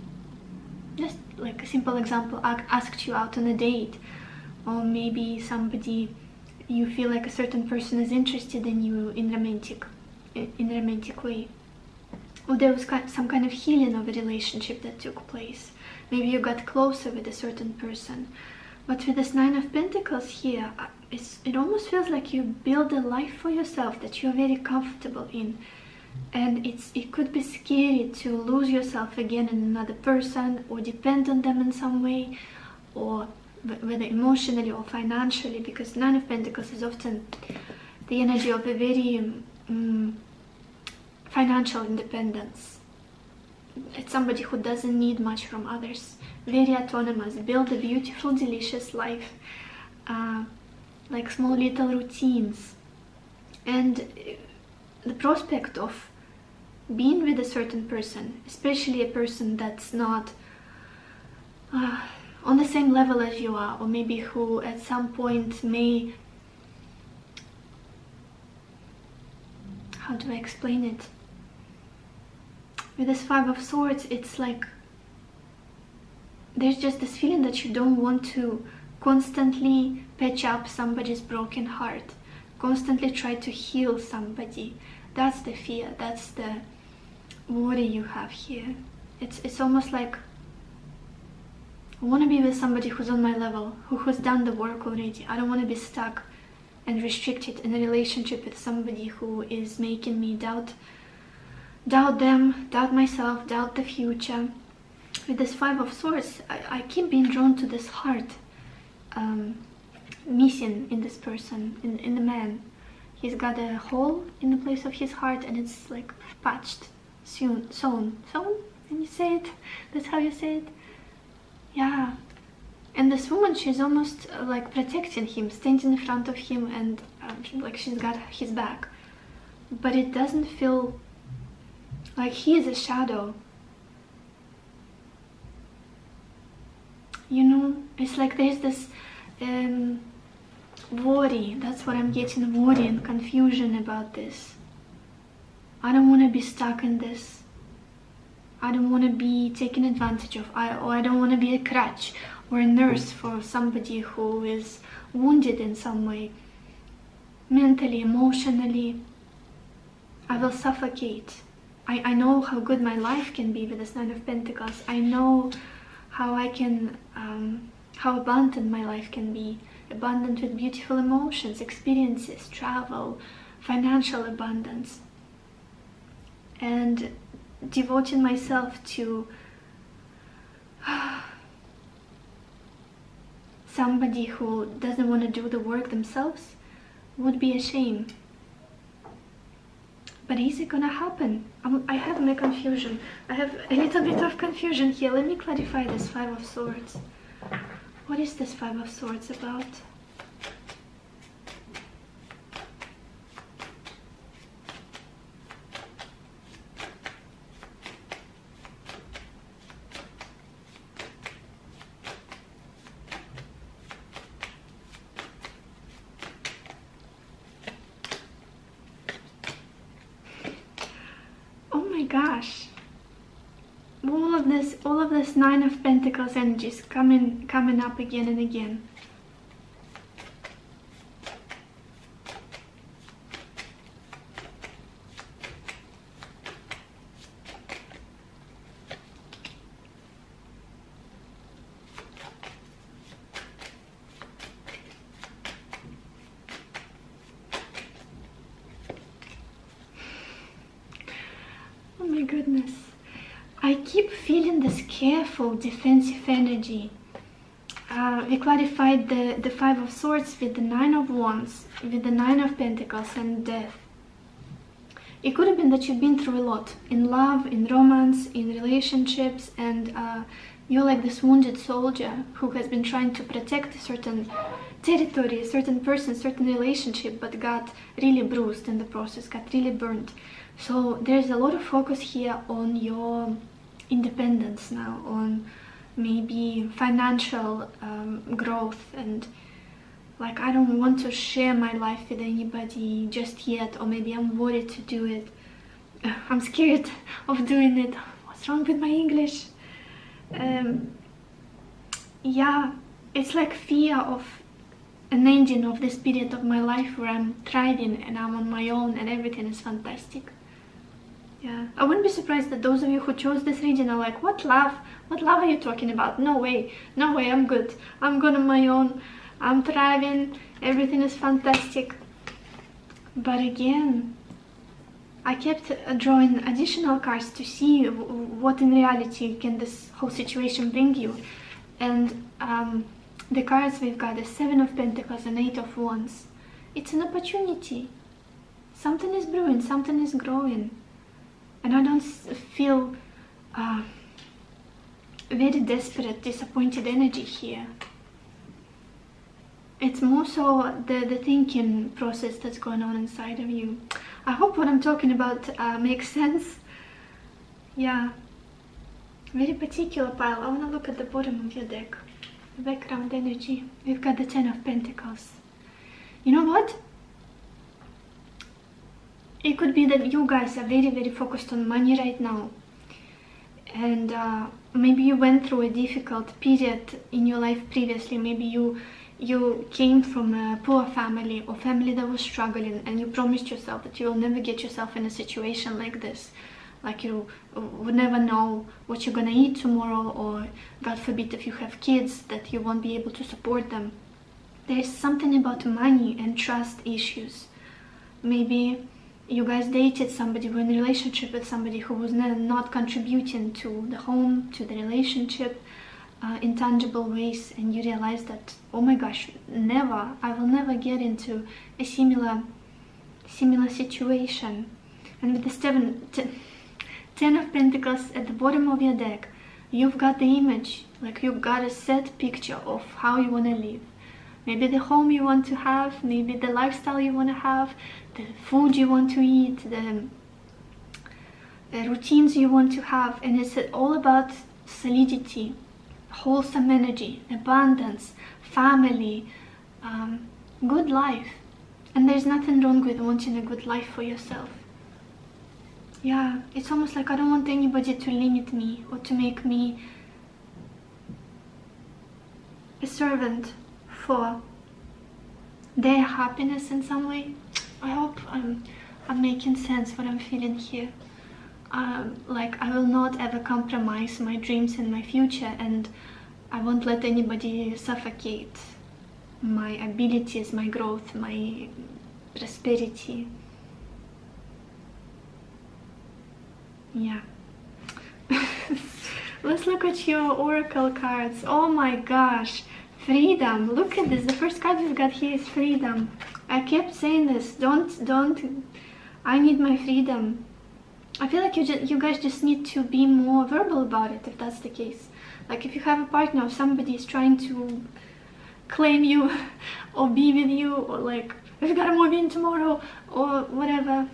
just like a simple example, asked you out on a date. Or maybe somebody, you feel like a certain person is interested in you in a romantic way. Or there was some kind of healing of a relationship that took place. Maybe you got closer with a certain person. But with this Nine of Pentacles here, it almost feels like you build a life for yourself that you're very comfortable in. And it could be scary to lose yourself again in another person, or depend on them in some way, or whether emotionally or financially, because Nine of Pentacles is often the energy of a very financial independence. It's somebody who doesn't need much from others, very autonomous, build a beautiful, delicious life, like small little routines. And the prospect of being with a certain person, especially a person that's not on the same level as you are, or maybe who at some point may, how do I explain it? With this Five of Swords, it's like there's just this feeling that you don't want to constantly patch up somebody's broken heart, constantly try to heal somebody. That's the fear, that's the worry you have here. It's almost like I want to be with somebody who's on my level, who has done the work already. I don't want to be stuck and restricted in a relationship with somebody who is making me doubt them, doubt myself, doubt the future. With this Five of Swords, I keep being drawn to this heart missing in this person, in the man. He's got a hole in the place of his heart, and it's like patched, sewn, and you say it, that's how you say it. Yeah, and this woman, she's almost like protecting him, standing in front of him, and like she's got his back. But it doesn't feel like he is a shadow. You know, it's like there's this worry, that's what I'm getting, worry and confusion about this. I don't want to be stuck in this. I don't want to be taken advantage of, or I don't want to be a crutch or a nurse for somebody who is wounded in some way, mentally, emotionally. I will suffocate. I know how good my life can be with this Nine of Pentacles. I know how I can, how abundant my life can be. Abundant with beautiful emotions, experiences, travel, financial abundance. And devoting myself to somebody who doesn't want to do the work themselves would be a shame. But is it gonna happen? I have my confusion. I have a little bit of confusion here. Let me clarify this Five of Swords. What is this Five of Swords about? Gosh, all of this Nine of Pentacles energies coming up again and again. Oh my goodness, I keep feeling this careful defensive energy. We clarified the Five of Swords with the Nine of Wands, with the Nine of Pentacles and Death. It could have been that you've been through a lot in love, in romance, in relationships, and you're like this wounded soldier who has been trying to protect a certain territory, a certain person, certain relationship, but got really bruised in the process, got really burnt. So there's a lot of focus here on your independence now, on maybe financial growth, and like, I don't want to share my life with anybody just yet, or maybe I'm worried to do it. I'm scared of doing it. What's wrong with my English? Yeah, it's like fear of an ending of this period of my life where I'm thriving and I'm on my own and everything is fantastic. Yeah, I wouldn't be surprised that those of you who chose this reading are like, what love? What love are you talking about? No way, no way, I'm good. I'm good on my own. I'm thriving. Everything is fantastic. But again, I kept drawing additional cards to see what in reality can this whole situation bring you. And the cards we've got is Seven of Pentacles and Eight of Wands. It's an opportunity. Something is brewing, something is growing. And I don't feel very desperate, disappointed energy here. It's more so the thinking process that's going on inside of you. I hope what I'm talking about makes sense. Yeah, very particular pile. I want to look at the bottom of your deck. The background energy. We've got the Ten of Pentacles. You know what? It could be that you guys are very, very focused on money right now. And maybe you went through a difficult period in your life previously. Maybe you came from a poor family or family that was struggling, and you promised yourself that you will never get yourself in a situation like this. Like you would never know what you're gonna eat tomorrow, or God forbid if you have kids, that you won't be able to support them. There's something about money and trust issues. Maybe you guys dated somebody, were in a relationship with somebody who was not contributing to the home, to the relationship, in tangible ways, and you realize that, oh my gosh, I will never get into a similar situation. And with the Ten of Pentacles at the bottom of your deck, you've got the image, like you've got a set picture of how you want to live. Maybe the home you want to have, maybe the lifestyle you want to have, the food you want to eat, the routines you want to have. And it's all about solidity, wholesome energy, abundance, family, good life. And there's nothing wrong with wanting a good life for yourself. Yeah, it's almost like I don't want anybody to limit me or to make me a servant for their happiness in some way. I hope I'm making sense what I'm feeling here. Like, I will not ever compromise my dreams and my future, and I won't let anybody suffocate my abilities, my growth, my prosperity. Yeah. Let's look at your oracle cards. Oh my gosh, freedom. Look at this. The first card we've got here is freedom. I kept saying this. Don't. I need my freedom. I feel like you guys just need to be more verbal about it, if that's the case. Like, if you have a partner or somebody is trying to claim you or be with you, or like, we've got to move in tomorrow or whatever,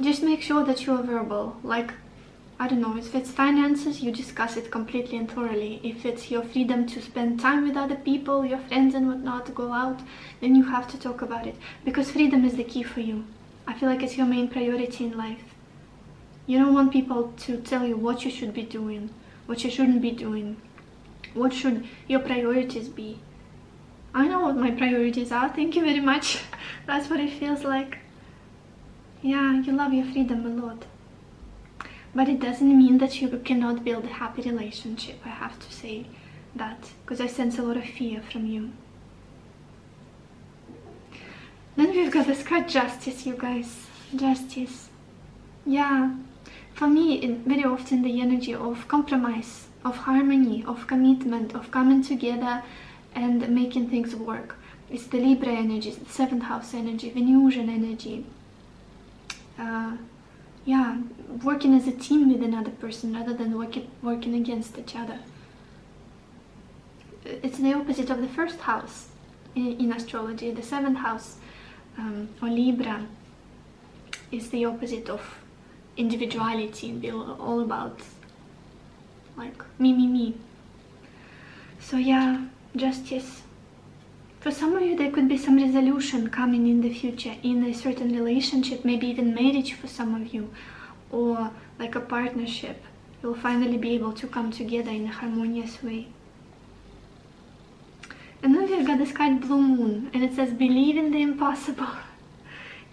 just make sure that you're verbal. Like, I don't know, if it's finances, you discuss it completely and thoroughly. If it's your freedom to spend time with other people, your friends and whatnot, to go out, then you have to talk about it. Because freedom is the key for you. I feel like it's your main priority in life. You don't want people to tell you what you should be doing, what you shouldn't be doing. What should your priorities be? I know what my priorities are, thank you very much. That's what it feels like. Yeah, you love your freedom a lot. But it doesn't mean that you cannot build a happy relationship, I have to say that, because I sense a lot of fear from you. Then we've got this card, Justice, you guys. Justice. Yeah, for me, very often the energy of compromise, of harmony, of commitment, of coming together and making things work. It's the Libra energy, the 7th house energy, Venusian energy. Yeah, working as a team with another person rather than working against each other. It's the opposite of the 1st house in astrology. The 7th house, or Libra, is the opposite of individuality and be all about like me. So yeah, Justice. For some of you, there could be some resolution coming in the future in a certain relationship, maybe even marriage for some of you, or like a partnership. You'll finally be able to come together in a harmonious way. And then we've got this card, Blue Moon, and it says, believe in the impossible.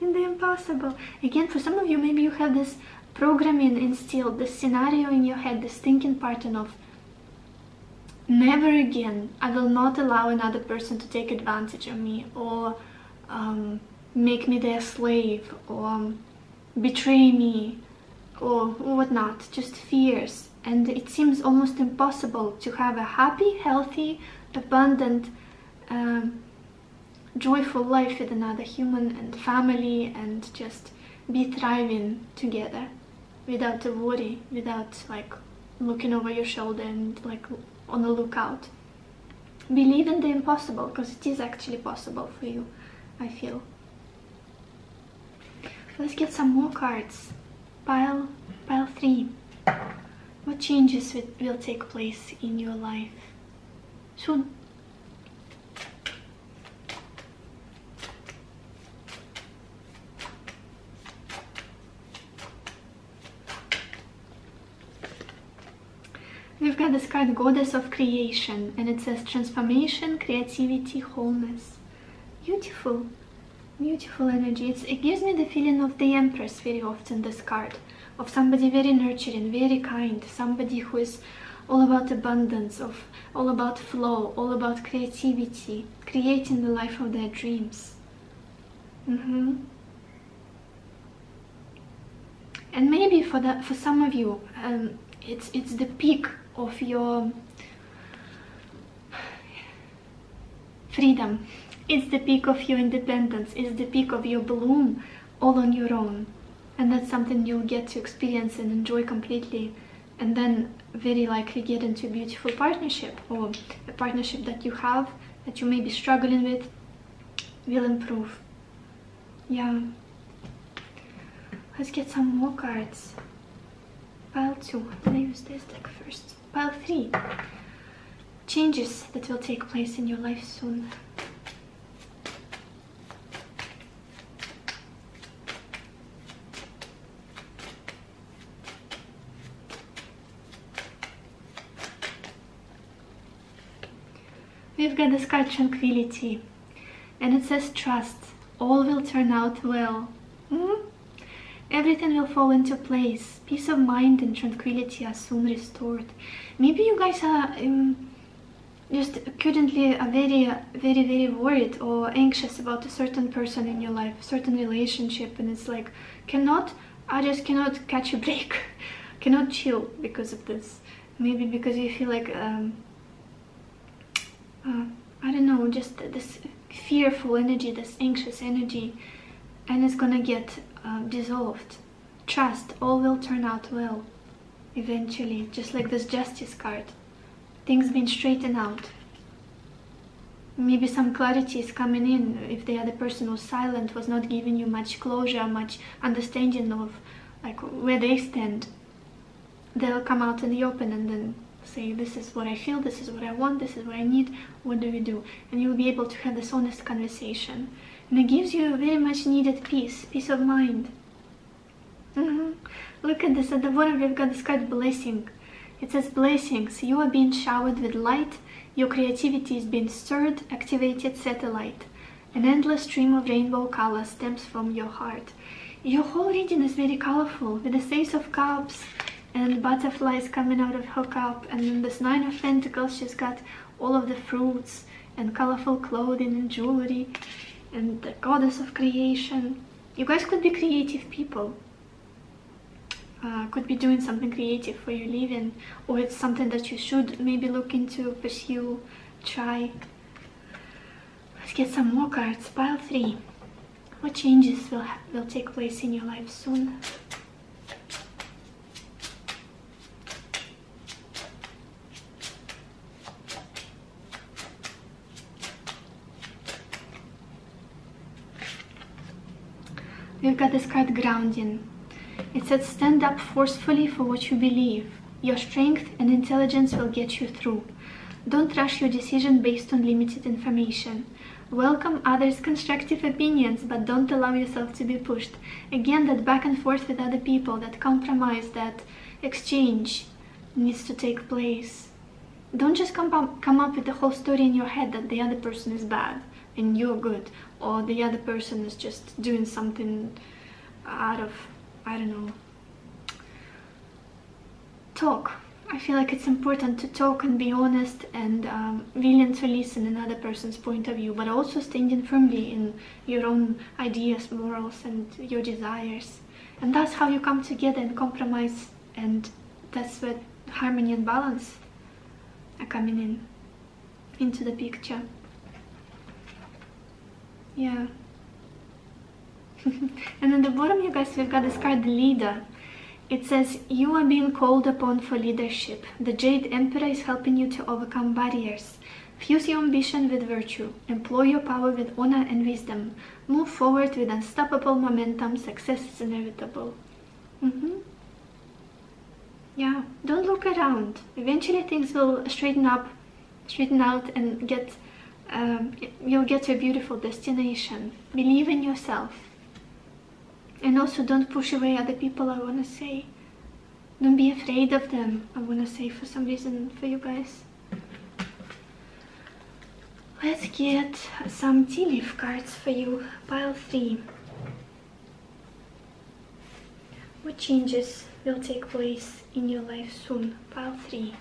In the impossible. Again, for some of you, maybe you have this programming instilled, this scenario in your head, this thinking pattern of, never again, I will not allow another person to take advantage of me, or make me their slave, or betray me, or whatnot. Just fears. And it seems almost impossible to have a happy, healthy, abundant, joyful life with another human and family, and just be thriving together without a worry, without like looking over your shoulder and like on the lookout. Believe in the impossible, because it is actually possible for you, I feel. Let's get some more cards. Pile 3. What changes will take place in your life soon? We've got this card, Goddess of Creation, and it says transformation, creativity, wholeness. Beautiful, beautiful energy. It gives me the feeling of the Empress very often, this card, of somebody very nurturing, very kind, somebody who is all about abundance, all about flow, all about creativity, creating the life of their dreams. And maybe for some of you, it's the peak of your freedom. It's the peak of your independence. It's the peak of your bloom, all on your own. And that's something you'll get to experience and enjoy completely. And then very likely get into a beautiful partnership, or a partnership that you have, that you may be struggling with, will improve. Yeah. Let's get some more cards. Pile 2. Did I use this deck first? Pile 3. Changes that will take place in your life soon. We've got this card Tranquility, and it says trust. All will turn out well. Everything will fall into place. Peace of mind and tranquility are soon restored. Maybe you guys are just currently very worried or anxious about a certain person in your life, a certain relationship, and it's like, I just cannot catch a break, cannot chill because of this. Maybe because you feel like, I don't know, just this fearful energy, this anxious energy, and it's gonna get dissolved. Trust, all will turn out well eventually, just like this Justice card. Things being straightened out. Maybe some clarity is coming in if the other person was silent, was not giving you much closure, much understanding of like where they stand. They'll come out in the open and then say, this is what I feel, this is what I want, this is what I need, what do we do? And you'll be able to have this honest conversation. And it gives you very much needed peace of mind. Look at this, at the bottom we've got this card Blessing. It says blessings, you are being showered with light, your creativity is being stirred, activated, set alight. An endless stream of rainbow color stems from your heart. Your whole reading is very colorful, with the Ace of Cups and butterflies coming out of her cup, and then this Nine of Pentacles, she's got all of the fruits and colorful clothing and jewelry, and the goddess of creation. You guys could be creative people. Could be doing something creative for your living, or it's something that you should maybe look into, pursue, try. Let's get some more cards. Pile 3. What changes will take place in your life soon? We've got this card Grounding. It says, stand up forcefully for what you believe. Your strength and intelligence will get you through. Don't rush your decision based on limited information. Welcome others' constructive opinions, but don't allow yourself to be pushed. Again, that back and forth with other people, that compromise, that exchange needs to take place. Don't just come up with the whole story in your head that the other person is bad and you're good, or the other person is just doing something out of, I don't know. Talk. I feel like it's important to talk and be honest and willing to listen another person's point of view, but also standing firmly in your own ideas, morals, and your desires. And that's how you come together and compromise, and that's where harmony and balance are coming into the picture. Yeah. And at the bottom, you guys, we've got this card, the Leader. It says, you are being called upon for leadership. The Jade Emperor is helping you to overcome barriers. Fuse your ambition with virtue. Employ your power with honor and wisdom. Move forward with unstoppable momentum. Success is inevitable. Yeah, don't look around. Eventually things will straighten out, and you'll get to a beautiful destination. Believe in yourself. And also don't push away other people, I want to say. Don't be afraid of them, I want to say, for some reason, for you guys. Let's get some tea leaf cards for you. Pile 3. What changes will take place in your life soon? Pile 3.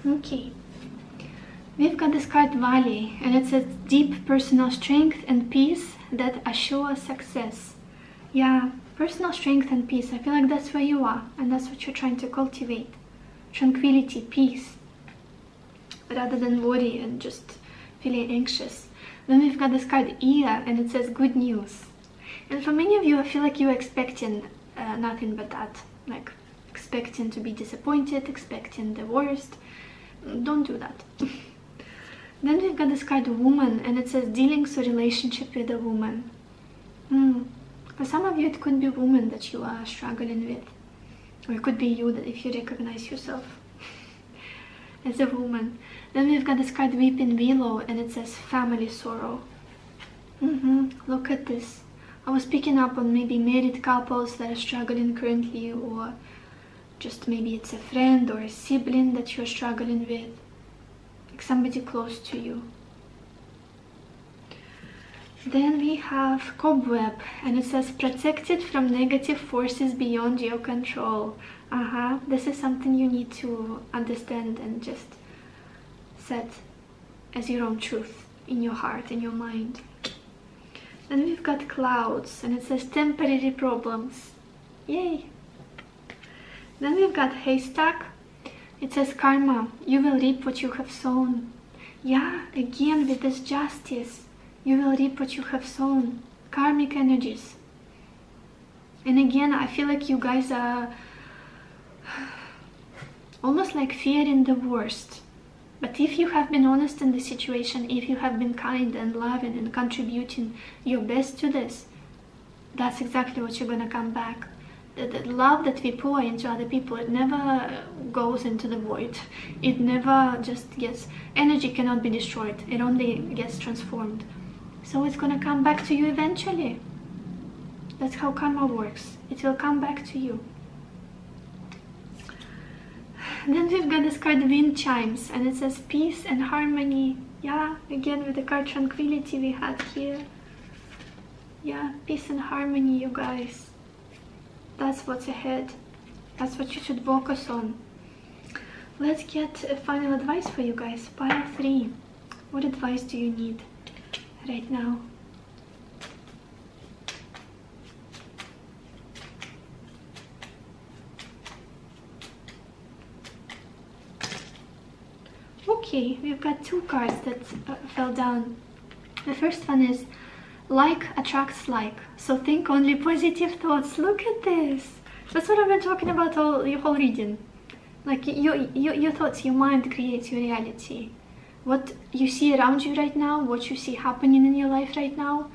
Okay, we've got this card Valley, and it says deep personal strength and peace that assure success. Yeah, personal strength and peace. I feel like that's where you are, and that's what you're trying to cultivate. Tranquility, peace, rather than worry and just feeling anxious. Then we've got this card Ear, and it says good news. And for many of you, I feel like you're expecting nothing but that, like expecting to be disappointed, expecting the worst. Don't do that. Then we've got this card, woman, and it says dealings or relationship with a woman. For some of you, it could be a woman that you are struggling with, or it could be you, that if you recognize yourself as a woman. Then we've got this card, weeping willow, and it says family sorrow. Look at this. I was picking up on maybe married couples that are struggling currently, or just maybe it's a friend or a sibling that you're struggling with, like somebody close to you. Then we have cobweb, and it says protected from negative forces beyond your control. This is something you need to understand and just set as your own truth in your heart, in your mind. Then we've got clouds, and it says temporary problems. Yay! Then we've got haystack. It says karma, you will reap what you have sown. Yeah, again with this justice, you will reap what you have sown. Karmic energies. And again, I feel like you guys are almost like fearing the worst. But if you have been honest in the situation, if you have been kind and loving and contributing your best to this, that's exactly what you're gonna come back. The love that we pour into other people, it never goes into the void. It never just gets, energy cannot be destroyed, it only gets transformed. So it's gonna come back to you eventually. That's how karma works. It will come back to you. Then we've got this card, wind chimes, and it says peace and harmony. Yeah, again with the card tranquility we had here. Yeah, peace and harmony, you guys. That's what's ahead. That's what you should focus on. Let's get a final advice for you guys. Pile 3. What advice do you need right now? Okay, we've got 2 cards that fell down. The first one is like attracts like, so think only positive thoughts. Look at this. That's what I've been talking about your whole reading. Like your thoughts, your mind creates your reality. What you see around you right now, what you see happening in your life right now,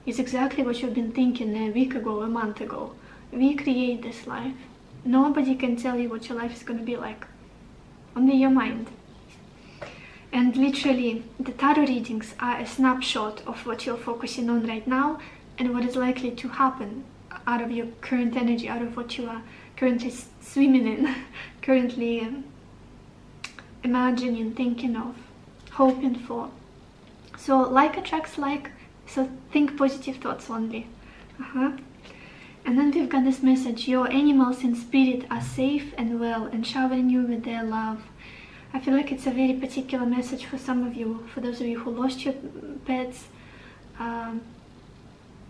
is exactly what you've been thinking a week ago, a month ago. We create this life. Nobody can tell you what your life is going to be like. Only your mind. And literally, the tarot readings are a snapshot of what you're focusing on right now and what is likely to happen out of your current energy, out of what you are currently swimming in, currently imagining, thinking of, hoping for. So like attracts like, so think positive thoughts only. And then we've got this message, your animals in spirit are safe and well and showering you with their love. I feel like it's a very particular message for some of you, for those of you who lost your pets.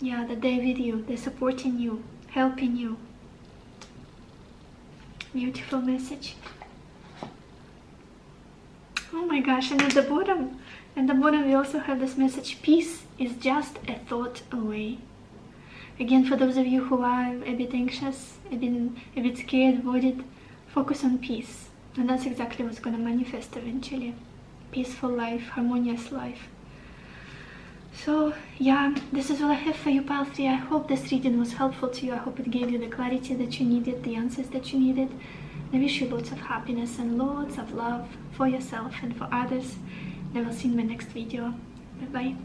Yeah, that they're with you, they're supporting you, helping you. Beautiful message. Oh my gosh, and at the bottom we also have this message, peace is just a thought away. Again, for those of you who are a bit anxious, a bit scared, worried, focus on peace. And that's exactly what's going to manifest eventually. Peaceful life, harmonious life. So yeah, this is all I have for you, Pile 3. I hope this reading was helpful to you. I hope it gave you the clarity that you needed, the answers that you needed. I wish you lots of happiness and lots of love for yourself and for others. And I will see you in my next video. Bye bye.